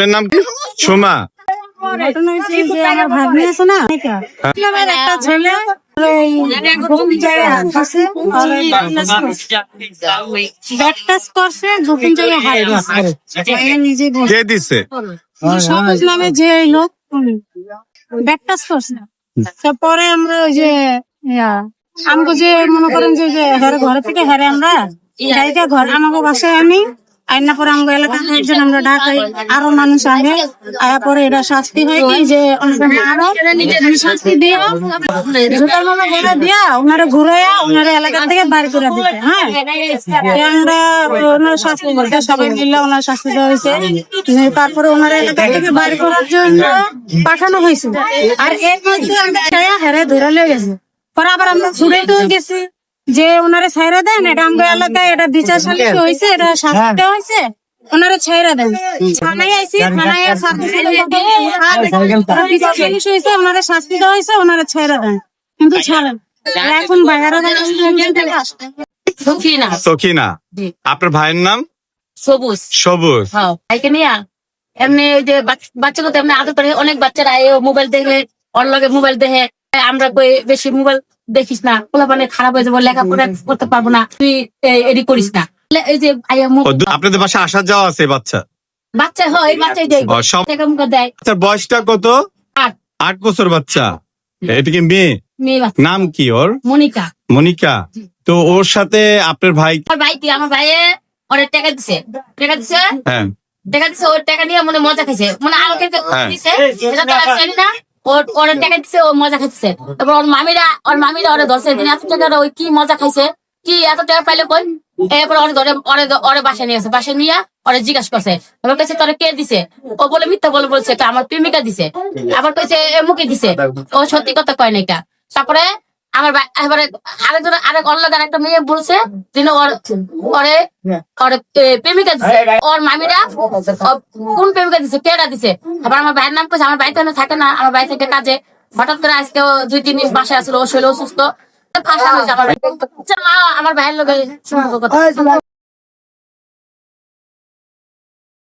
আপনার নাম কি? সোমা। ঘটনা হচ্ছে যে আমার ভাগ্নি আছে না, আমার একটা ছেলে ব্যাক টাচ করছে, গোপন জায়গায় হাত দিছে। নিজে কে দিছে? সবুজ নামে যে লোক ব্যাক টাচ করছে। তারপরে আমরা ওই যে আমাকে যে মনে করেন যে ঘরে থেকে হেরে আমরা গাড়িটা ঘর আমাকে বাসায় আনি আইনা পরে আমাকে এলাকার একজন আমরা ডাকাই, আরো মানুষ আগে আয়া পরে এটা শাস্তি হয় কি যে শাস্তি দিয়ে জুতার মালা ঘুরে দিয়া ওনারা ঘুরাইয়া ওনারা এলাকা থেকে বাড়ি করে দিতে। হ্যাঁ, আমরা ওনার শাস্তি করতে সবাই মিলে ওনার শাস্তি দেওয়া হয়েছে। তারপরে ওনারা এলাকা থেকে বাড়ি করার জন্য পাঠানো হয়েছে। আর এর মধ্যে আমরা হেরে ধরে লেগে গেছে। পরে আবার আমরা ছুড়ে তো গেছি যে ওনারা ছাইরা দেন, এটা আমরা এলাকায় এটা বিচার সালিসি হয়েছে, এটা শাস্তি দেওয়া হয়েছে, ওনারা ছাইরা দেন। থানায় আইসি, থানায় বিচার সালিসি হয়েছে, ওনারা শাস্তি দেওয়া হয়েছে, ওনারা ছাইরা দেন, কিন্তু ছাড়েন। এখন বাইরে সখিনা। আপনার ভাইয়ের নাম? সবুজ। সবুজ। ভাইকে নিয়ে এমনি ওই যে বাচ্চাগুলো এমনি আদর করে, অনেক বাচ্চারা মোবাইল দেখে, ওর লগে মোবাইল দেখে, আমরা বেশি মোবাইল দেখিস না, ওলা মানে খারাপ হয়ে যাবো, লেখাপড়া করতে পারবো না, তুই এডি করিস না। এই যে আপনাদের বাসা আসা যাওয়া আছে বাচ্চা? বাচ্চা হয়, বাচ্চাই দেয়, দেয়। বয়সটা কত? 8 বছর বাচ্চা। এটা কি মেয়ে? মেয়ে বাচ্চা। নাম কি ওর? মনিকা। মনিকা। তো ওর সাথে আপনার ভাই? আমার ভাইয়ে অনেক টাকা দিছে, টাকা দিছে। হ্যাঁ, টাকা দিছে, ওর টাকা নিয়ে মনে মজা খাইছে, মানে আরো দিছে, এটা তো আমি জানি না। ওর টাকা দিচ্ছে, ও মজা খাইছে। তারপর ওর মামিরা ওরে ধরছে, দিন এত টাকা ওই কি মজা খাইছে, কি এত টাকা পাইলে কই। এরপর ওরে ধরে ওরে বাসায় নিয়ে গেছে, বাসায় নিয়ে ওরে জিজ্ঞাসা করছে, এবার কাছে তোরে কে দিছে? ও বলে মিথ্যা বলছে আমার প্রেমিকা দিছে। আবার কইছে মুখে দিছে, ও সত্যি কথা কয় না। তারপরে আমার এবারে আরেক অল্লাদার একটা মেয়ে বলছে তিনি ওরে প্রেমিকা দিছে। ওর মামিরা কোন প্রেমিকা দিছে, কেডা দিছে? আবার আমার ভাইয়ের নাম কইছে, আমার ভাই তো থাকে না, আমার ভাই থেকে কাজে, হঠাৎ করে আজকে 2-3 দিন বাসায় আসলো, ও শরীর অসুস্থ, ফাঁসা হয়েছে। আমার ভাইয়ের লোকের সম্পর্ক কথা।